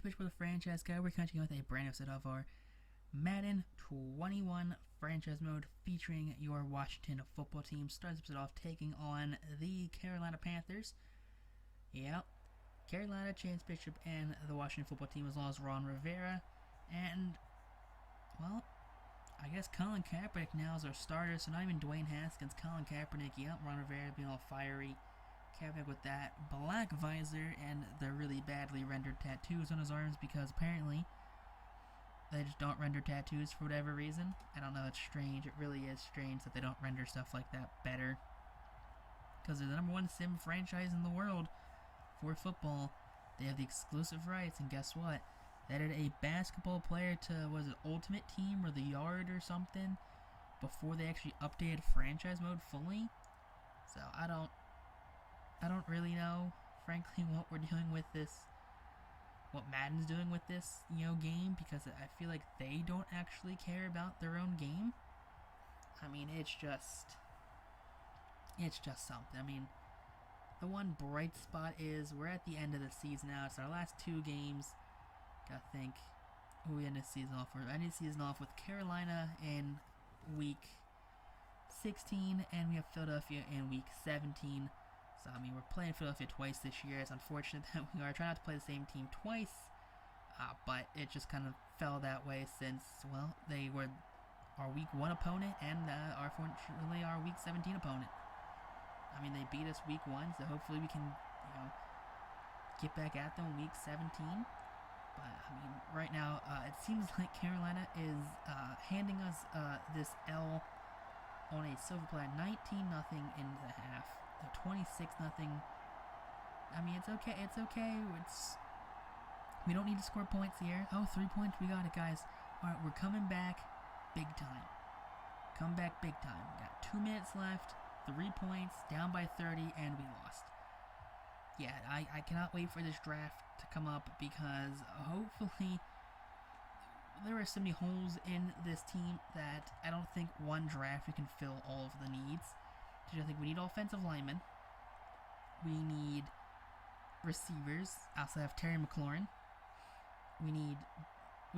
Thank you much for the franchise guide. We're continuing with a brand new episode of our Madden 21 franchise mode featuring your Washington football team. Starts episode off taking on the Carolina Panthers. Yep, Carolina Championship and the Washington football team as well as Ron Rivera. And, well, I guess Colin Kaepernick now is our starter, so not even Dwayne Haskins, Colin Kaepernick. Yep, Ron Rivera being all fiery. Kaepernick with that black visor and the really badly rendered tattoos on his arms because apparently they just don't render tattoos for whatever reason. I don't know, it's strange. It really is strange that they don't render stuff like that better. Because they're the #1 sim franchise in the world for football. They have the exclusive rights, and guess what? They added a basketball player to, was it Ultimate Team or the Yard or something, before they actually updated franchise mode fully. So I don't really know, frankly, what we're doing with this, what Madden's doing with this, game, because I feel like they don't actually care about their own game. I mean, it's just something. I mean, the one bright spot is we're at the end of the season now. It's our last 2 games. Gotta think who we end the season off with. I end the season off with Carolina in week 16, and we have Philadelphia in week 17. So, I mean, we're playing Philadelphia twice this year. It's unfortunate that we are trying not to play the same team twice, but it just kind of fell that way since, well, they were our week 1 opponent and unfortunately our week 17 opponent. I mean, they beat us week 1, so hopefully we can, get back at them week 17. But, I mean, right now, it seems like Carolina is handing us this L on a silver platter, 19-0 in the half. 26-0. I mean, it's okay. We don't need to score points here. Oh, 3 points. We got it, guys. All right, we're coming back big time. Come back big time. We got 2 minutes left. 3 points. Down by 30, and we lost. Yeah, I cannot wait for this draft to come up because hopefully there are so many holes in this team that I don't think one draft we can fill all of the needs. I think we need offensive linemen. We need receivers. I also have Terry McLaurin. We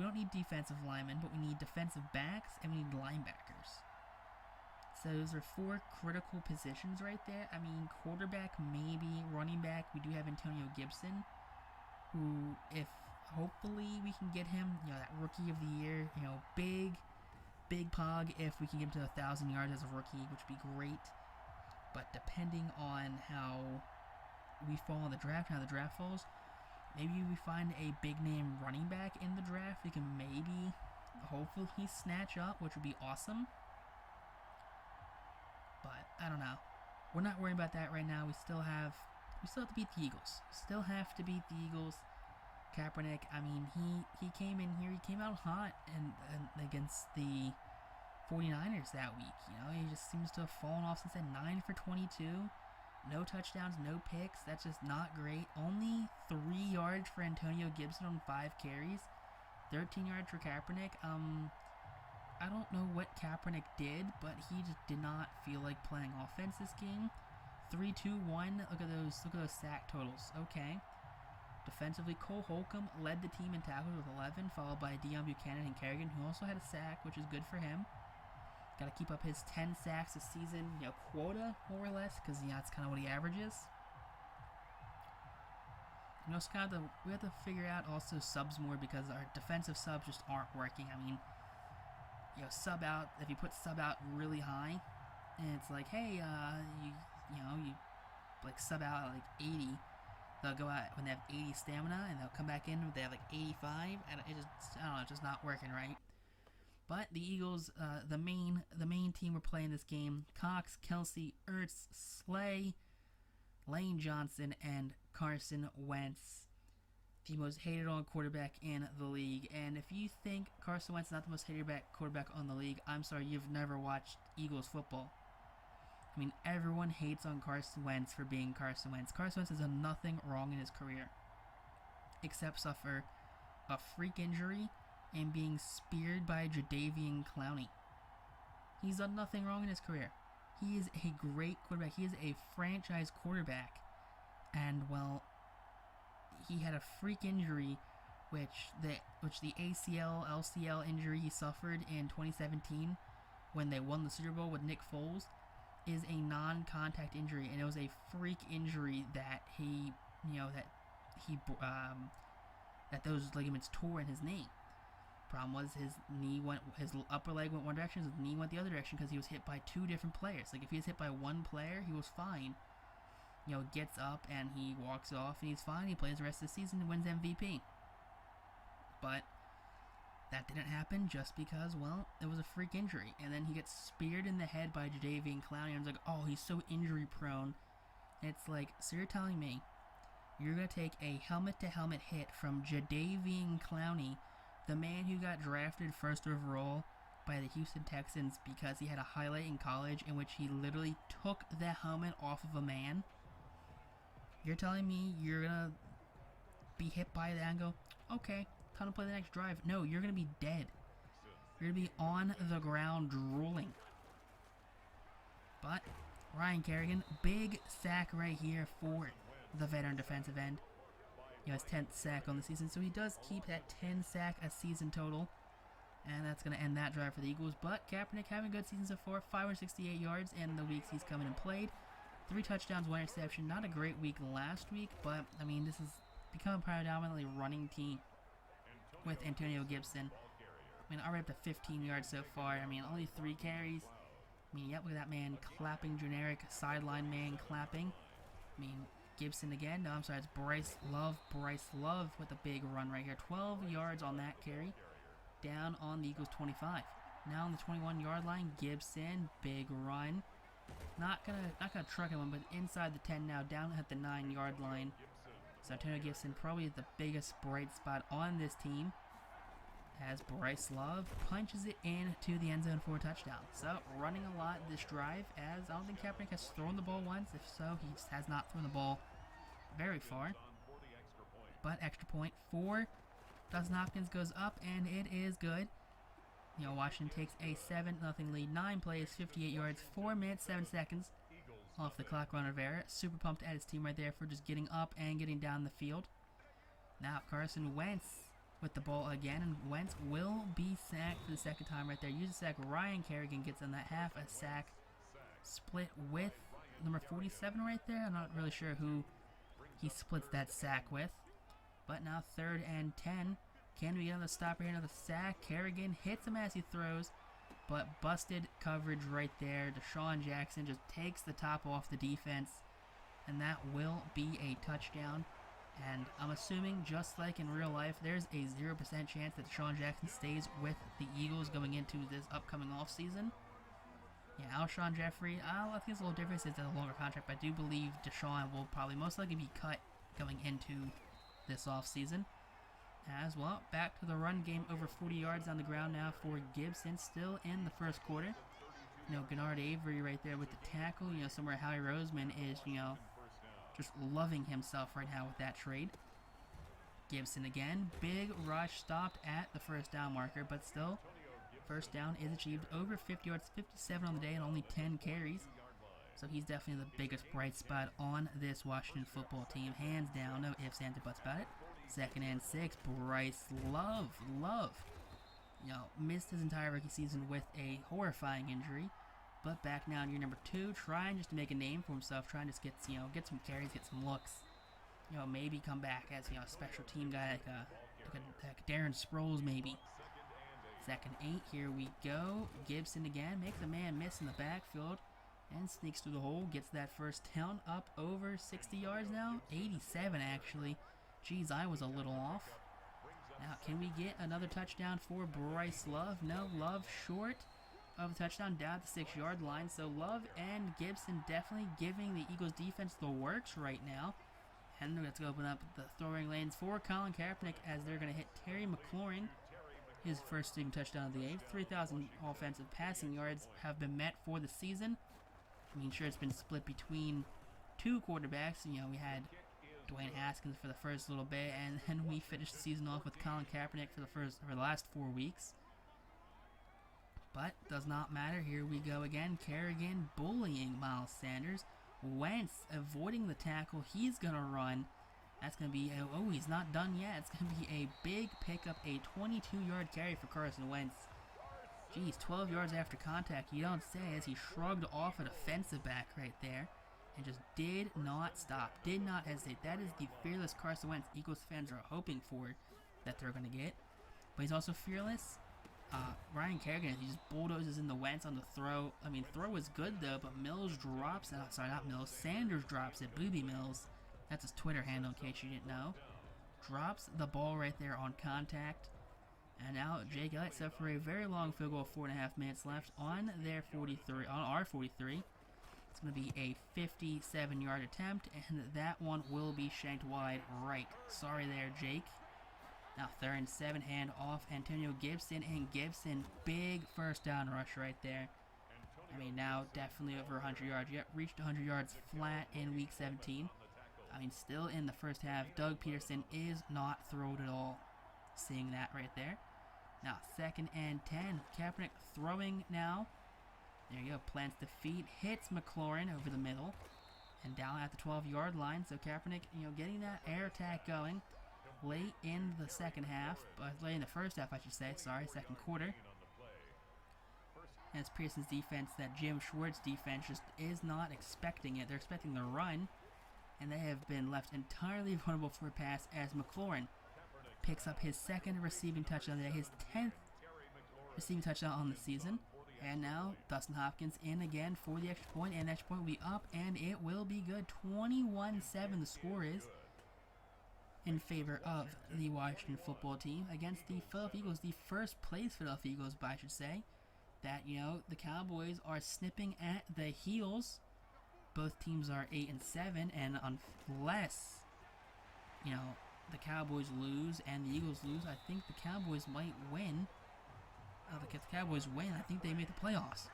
don't need defensive linemen, but we need defensive backs and we need linebackers. So those are 4 critical positions right there. I mean, quarterback, maybe. Running back, we do have Antonio Gibson, who, if hopefully we can get him, that rookie of the year, big pog, if we can get him to 1,000 yards as a rookie, which would be great. But depending on how we fall in the draft, how the draft falls, maybe we find a big name running back in the draft we can maybe, hopefully, snatch up, which would be awesome. But I don't know. We're not worrying about that right now. We still have to beat the Eagles. Still have to beat the Eagles. Kaepernick, I mean, he came in here, he came out hot and against the 49ers that week. He just seems to have fallen off since then. 9 for 22. No touchdowns, no picks. That's just not great. Only 3 yards for Antonio Gibson on 5 carries. 13 yards for Kaepernick. I don't know what Kaepernick did, but he just did not feel like playing offense this game. 3-2-1. Look at those sack totals. Okay. Defensively, Cole Holcomb led the team in tackles with 11, followed by Deion Buchanan and Kerrigan, who also had a sack, which is good for him. Got to keep up his 10 sacks this season, quota, more or less, because, that's kind of what he averages. It's kind of we have to figure out also subs more because our defensive subs just aren't working. I mean, sub out, if you put sub out really high, and it's like, hey, you sub out at 80, they'll go out when they have 80 stamina, and they'll come back in when they have 85, and it's just not working right. But the Eagles, the main team we're playing this game, Cox, Kelsey, Ertz, Slay, Lane Johnson, and Carson Wentz, the most hated on quarterback in the league. And if you think Carson Wentz is not the most hated quarterback on the league, I'm sorry, you've never watched Eagles football. I mean, everyone hates on Carson Wentz for being Carson Wentz. Carson Wentz has done nothing wrong in his career except suffer a freak injury and being speared by Jadeveon Clowney. He's done nothing wrong in his career. He is a great quarterback. He is a franchise quarterback. And, well, he had a freak injury which the ACL LCL injury he suffered in 2017 when they won the Super Bowl with Nick Foles, is a non-contact injury, and it was a freak injury that that those ligaments tore in his knee. Problem was his upper leg went one direction, his knee went the other direction because he was hit by two different players. Like if he was hit by one player, he was fine. Gets up and he walks off and he's fine. He plays the rest of the season and wins MVP. But that didn't happen just because, well, it was a freak injury. And then he gets speared in the head by Jadeveon Clowney. And I was like, oh, he's so injury prone. And it's like, so you're telling me you're going to take a helmet-to-helmet hit from Jadeveon Clowney, the man who got drafted first overall by the Houston Texans because he had a highlight in college in which he literally took the helmet off of a man? You're telling me you're going to be hit by that and go, okay, time to play the next drive. No, you're going to be dead. You're going to be on the ground drooling. But Ryan Kerrigan, big sack right here for the veteran defensive end. His 10th sack on the season, so he does keep that 10 sack a season total. And that's going to end that drive for the Eagles. But Kaepernick having a good season so far, 568 yards in the weeks he's come in and played. 3 touchdowns, 1 interception. Not a great week last week, but, I mean, this has become a predominantly running team with Antonio Gibson. I mean, already up to 15 yards so far. I mean, only 3 carries. I mean, yep, look at that man clapping, generic sideline man clapping. I mean, Gibson again. No, I'm sorry, it's Bryce Love. Bryce Love with a big run right here. 12 yards on that carry. Down on the Eagles 25. Now on the 21-yard line, Gibson, big run. Not gonna truck him, but inside the 10 now, down at the 9-yard line. So Antonio Gibson, probably the biggest bright spot on this team, as Bryce Love punches it into the end zone for a touchdown. So running a lot this drive, as I don't think Kaepernick has thrown the ball once. If so, he just has not thrown the ball very far. But extra point for Dustin Hopkins goes up, and it is good. Washington takes a 7-0 lead. 9 plays, 58 yards, 4 minutes, 7 seconds off the clock. Ron Rivera, super pumped at his team right there for just getting up and getting down the field. Now Carson Wentz with the ball again, and Wentz will be sacked for the second time right there. Use a sack. Ryan Kerrigan gets on that half a sack split with number 47 right there. I'm not really sure who he splits that sack with. But now 3rd and 10. Can we get another stop here? Another sack. Kerrigan hits him as he throws, but busted coverage right there. Deshaun Jackson just takes the top off the defense, and that will be a touchdown. And I'm assuming, just like in real life, there's a 0% chance that Deshaun Jackson stays with the Eagles going into this upcoming offseason. Yeah, Alshon Jeffrey, I think it's a little different since it's a longer contract, but I do believe Deshaun will probably most likely be cut going into this offseason. As well, back to the run game, over 40 yards on the ground now for Gibson, still in the first quarter. Gennard Avery right there with the tackle, somewhere Howie Roseman is, just loving himself right now with that trade. Gibson again, big rush, stopped at the first down marker, but still, first down is achieved. Over 50 yards, 57 on the day, and only 10 carries. So he's definitely the biggest bright spot on this Washington football team, hands down, no ifs, ands, or buts about it. 2nd and 6, Bryce Love, missed his entire rookie season with a horrifying injury, but back now in year number 2, trying just to make a name for himself, trying to just get some carries, get some looks, maybe come back as a special team guy like Darren Sproles maybe. 2nd 8, here we go. Gibson again makes a man miss in the backfield and sneaks through the hole, gets that first down, up over 60 yards now, 87 actually. Geez, I was a little off. Now, can we get another touchdown for Bryce Love? No, Love short of a touchdown down at the 6-yard line. So Love and Gibson definitely giving the Eagles defense the works right now. And let's open up the throwing lanes for Colin Kaepernick as they're going to hit Terry McLaurin. His first team touchdown of the game. 3,000 offensive passing yards have been met for the season. I mean, sure, it's been split between 2 quarterbacks. We had Dwayne Haskins for the first little bit, and then we finished the season off with Colin Kaepernick for the last 4 weeks. But does not matter. Here we go again. Kerrigan bullying Miles Sanders. Wentz avoiding the tackle. He's gonna run. That's going to be, oh, he's not done yet. It's going to be a big pickup, a 22-yard carry for Carson Wentz. Geez, 12 yards after contact, you don't say, as he shrugged off a defensive back right there and just did not stop, did not hesitate. That is the fearless Carson Wentz Eagles fans are hoping for that they're going to get. But he's also fearless. Ryan Kerrigan, he just bulldozes in the Wentz on the throw. I mean, throw was good though, but Mills drops it. Sorry, not Mills. Sanders drops it. Booby Mills. That's his Twitter handle in case you didn't know. Drops the ball right there on contact. And now Jake Elliott set for a very long field goal, 4.5 minutes left on their 43, on our 43. It's going to be a 57-yard attempt, and that one will be shanked wide right. Sorry there, Jake. Now 3rd and 7, hand off Antonio Gibson, and Gibson, big first down rush right there. I mean, now definitely over 100 yards. Yet reached 100 yards flat in Week 17. I mean, still in the first half, Doug Peterson is not throwed at all. Seeing that right there. Now 2nd and 10. Kaepernick throwing now. There you go. Plants the feet. Hits McLaurin over the middle. And down at the 12-yard line. So Kaepernick, getting that air attack going late in the second half. Late in the first half, I should say. Sorry, second quarter. And it's Pearson's defense, that Jim Schwartz defense, just is not expecting it. They're expecting the run. And they have been left entirely vulnerable for a pass as McLaurin picks up his 2nd receiving touchdown today, his 10th receiving touchdown on the season. And now Dustin Hopkins in again for the extra point, and extra point will be up, and it will be good. 21-7 the score is in favor of the Washington football team against the Philadelphia Eagles, the first place Philadelphia Eagles, I should say. That, the Cowboys are snipping at the heels. Both teams are 8-7, and unless, the Cowboys lose and the Eagles lose, I think the Cowboys might win. If the Cowboys win, I think they make the playoffs.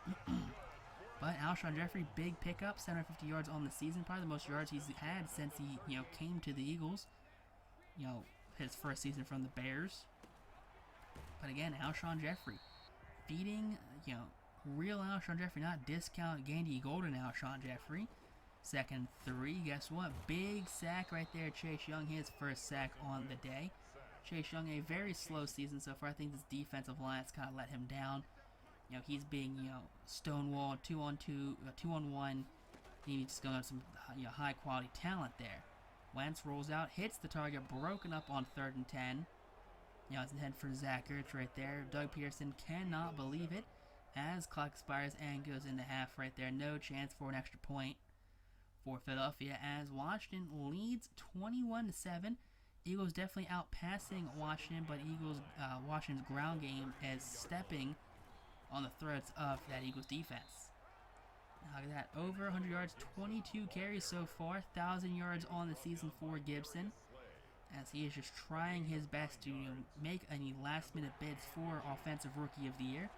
But Alshon Jeffrey, big pickup, 750 yards on the season, probably the most yards he's had since he, came to the Eagles. His first season from the Bears. But again, Alshon Jeffrey, feeding, real Alshon Jeffrey, not discount Gandy Golden Alshon Jeffrey. 2nd 3, guess what? Big sack right there, Chase Young, his first sack on the day. Chase Young, a very slow season so far. I think this defensive line's kind of let him down. He's being, stonewalled, 2-on-2, 2-on-1. He needs to go on some, high quality talent there. Wentz rolls out, hits the target, broken up on 3rd and 10. It's ahead for Zach Ertz right there. Doug Peterson cannot believe it as clock expires and goes into half right there. No chance for an extra point for Philadelphia as Washington leads 21-7. Eagles definitely outpassing Washington, but Washington's ground game is stepping on the threats of that Eagles defense. Now look at that, over 100 yards, 22 carries so far, 1,000 yards on the season for Gibson, as he is just trying his best to make any last-minute bids for Offensive Rookie of the Year.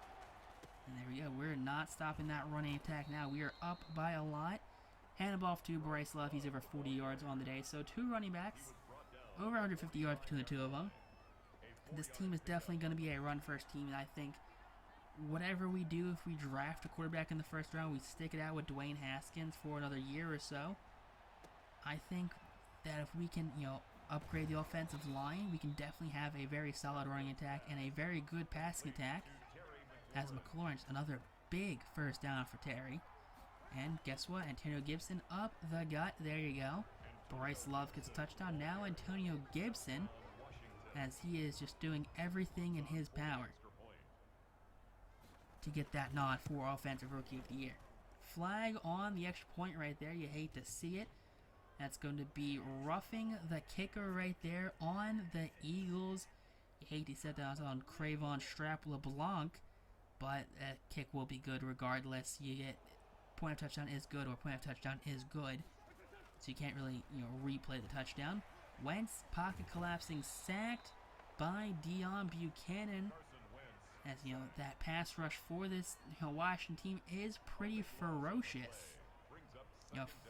And there we go, we're not stopping that running attack now. We are up by a lot. Hand the ball off to Bryce Love, he's over 40 yards on the day. So 2 running backs, over 150 yards between the 2 of them. This team is definitely going to be a run-first team, and I think whatever we do, if we draft a quarterback in the first round, we stick it out with Dwayne Haskins for another year or so. I think that if we can, upgrade the offensive line, we can definitely have a very solid running attack and a very good passing attack. As McLaurin's another big first down for Terry. And guess what? Antonio Gibson up the gut. There you go. Bryce Love gets a touchdown. Now Antonio Gibson, as he is just doing everything in his power to get that nod for Offensive Rookie of the Year. Flag on the extra point right there. You hate to see it. That's going to be roughing the kicker right there on the Eagles. You hate to set that on Cravon Strap LeBlanc, but that kick will be good regardless. You get point of touchdown is good, or point of touchdown is good. So you can't really, replay the touchdown. Wentz, pocket collapsing, sacked by Deion Buchanan. As, that pass rush for this, Washington team is pretty ferocious.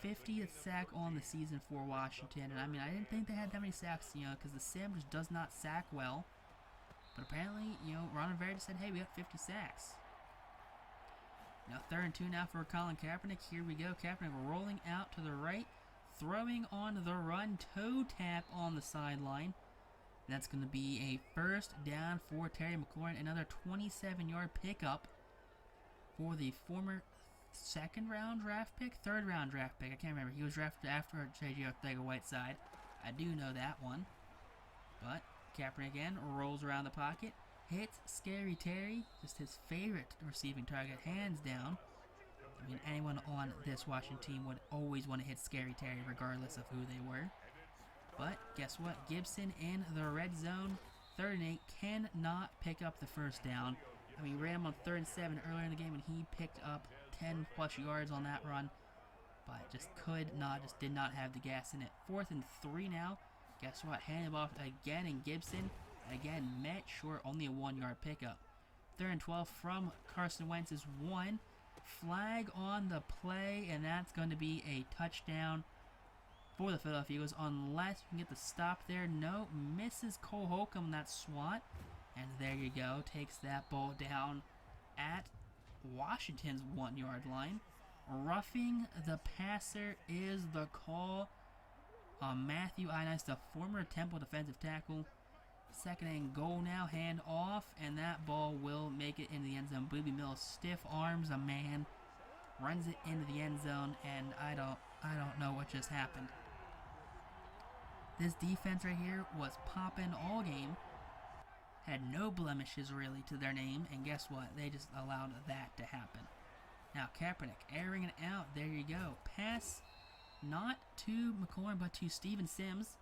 50th sack on the season for Washington. And, I didn't think they had that many sacks, because the Sim just does not sack well. But apparently, Ron Rivera said, hey, we got 50 sacks. 3rd and 2 now for Colin Kaepernick. Here we go. Kaepernick rolling out to the right. throwing on the run, toe tap on the sideline. That's going to be a first down for Terry McLaurin. Another 27-yard pickup for the former second-round draft pick? Third-round draft pick. I can't remember. He was drafted after J.J. Arcega-Whiteside. I do know that one. But Kaepernick again rolls around the pocket. Hits Scary Terry. Just his favorite receiving target, hands down. I mean, anyone on this Washington team would always want to hit Scary Terry regardless of who they were. But guess what? Gibson in the red zone. 3rd and 8 cannot pick up the first down. I mean, we ran him on 3rd and 7 earlier in the game, and he picked up 10 plus yards on that run. But just did not have the gas in it. 4th and 3 now. Guess what? Handed off again, and Gibson again met short, only a 1-yard pickup. 3rd and 12 from Carson Wentz's 1. Flag on the play, and that's going to be a touchdown for the Philadelphia Eagles, unless we can get the stop there. No, misses Cole Holcomb that swat, and there you go, takes that ball down at Washington's 1-yard line. Roughing the passer is the call on Matthew Inice, the former Temple defensive tackle. 2nd and goal now, hand off, and that ball will make it into the end zone. Booby Mills stiff arms a man, runs it into the end zone, and I don't know what just happened. This defense right here was popping all game, had no blemishes really to their name, and guess what? They just allowed that to happen. Now Kaepernick airing it out. There you go. Pass not to McLaurin, but to Steven Sims.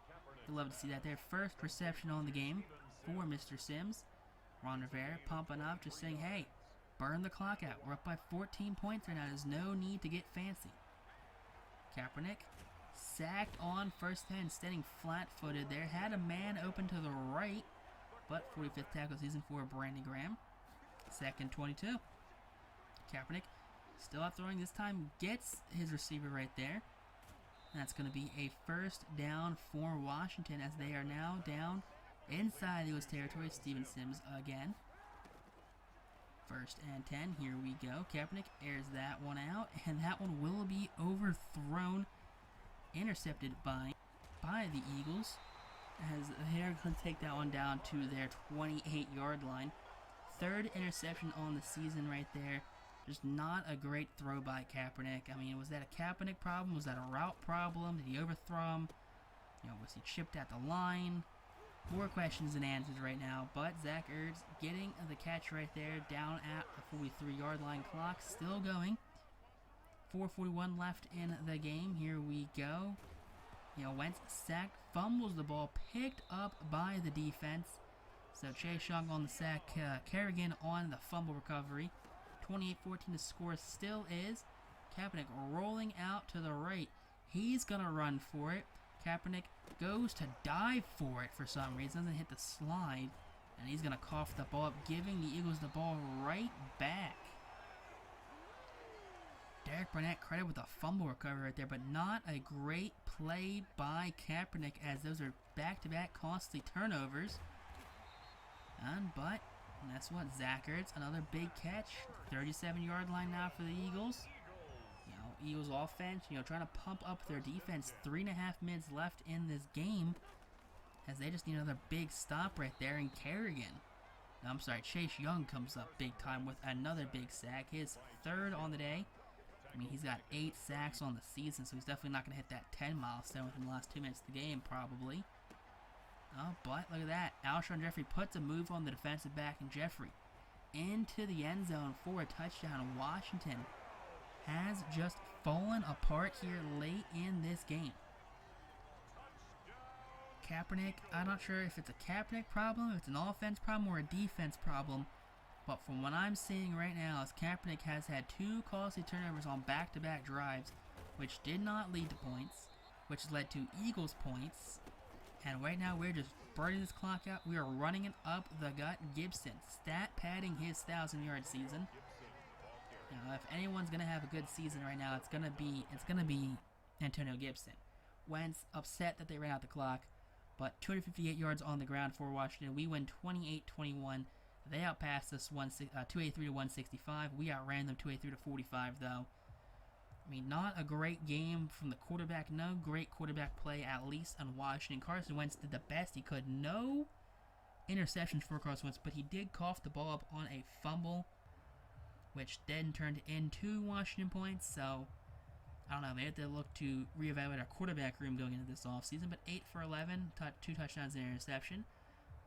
You'd love to see that there. First reception on the game for Mr. Sims. Ron Rivera pumping up, just saying, hey, burn the clock out. We're up by 14 points right now. There's no need to get fancy. Kaepernick sacked on 1st and standing flat-footed there. Had a man open to the right, but 45th tackle season for Brandon Graham. 2nd 22. Kaepernick still out throwing. This time gets his receiver right there. That's going to be a first down for Washington as they are now down inside Eagles territory. Steven Sims again. 1st and 10. Here we go. Kaepernick airs that one out, and that one will be overthrown, intercepted by the Eagles, as they're going to take that one down to their 28-yard line. 3rd interception on the season right there. Just not a great throw by Kaepernick. I mean, was that a Kaepernick problem? Was that a route problem? Did he overthrow him? Was he chipped at the line? More questions than answers right now. But Zach Ertz getting the catch right there down at the 43-yard line. Clock still going. 4:41 left in the game. Here we go. Wentz sacked, fumbles the ball, picked up by the defense. So Chase Young on the sack, Kerrigan on the fumble recovery. 28-14 the score still is. Kaepernick rolling out to the right. He's going to run for it. Kaepernick goes to dive for it for some reason. Doesn't hit the slide. And he's going to cough the ball up, giving the Eagles the ball right back. Derek Barnett credit with a fumble recovery right there, but not a great play by Kaepernick, as those are back-to-back costly turnovers. But that's what Zach Ertz, another big catch. 37-yard line now for the Eagles. Eagles offense, trying to pump up their defense. 3.5 minutes left in this game, as they just need another big stop right there. And Chase Young comes up big time with another big sack. His 3rd on the day. I mean, he's got 8 sacks on the season, so he's definitely not going to hit that 10 milestone within the last 2 minutes of the game, probably. But look at that. Alshon Jeffrey puts a move on the defensive back, and Jeffrey into the end zone for a touchdown. Washington has just fallen apart here late in this game. Kaepernick, I'm not sure if it's a Kaepernick problem, if it's an offense problem, or a defense problem. But from what I'm seeing right now, is Kaepernick has had 2 costly turnovers on back-to-back drives, which did not lead to points, which led to Eagles points. And right now, we're just burning this clock out. We are running it up the gut. Gibson, stat padding his 1,000-yard season. If anyone's gonna have a good season right now, it's gonna be Antonio Gibson. Wentz upset that they ran out the clock, but 258 yards on the ground for Washington. We win 28-21. They outpassed us 283 to 165. We outran them 283 to 45 though. I mean, not a great game from the quarterback. No great quarterback play, at least on Washington. Carson Wentz did the best he could. No interceptions for Carson Wentz, but he did cough the ball up on a fumble, which then turned into Washington points. So, I don't know. They have to look to reevaluate our quarterback room going into this offseason. But 8 for 11, 2 touchdowns and an interception.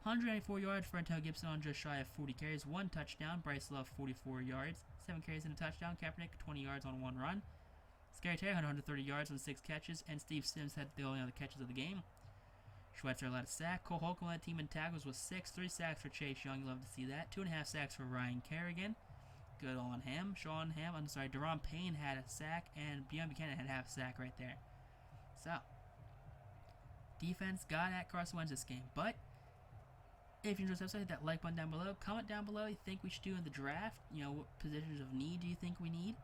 194 yards for Antonio Gibson on just shy of 40 carries. 1 touchdown. Bryce Love, 44 yards. 7 carries and a touchdown. Kaepernick, 20 yards on 1 run. Scary Terry, 130 yards on 6 catches. And Steve Sims had the only other catches of the game. Schweitzer led a sack. Cole Holcomb led the team in tackles with 6. 3 sacks for Chase Young. You love to see that. 2.5 sacks for Ryan Kerrigan. Good on him. Deron Payne had a sack, and Beyond Buchanan had half a sack right there. So, defense got at Carson Wentz this game. But, if you enjoyed this episode, hit that like button down below. Comment down below what you think we should do in the draft. You know, what positions of need do you think we need?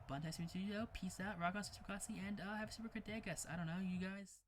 Bun Studio. Peace out. Rock on, Super Classy, and have a super good day, I guess. I don't know, you guys.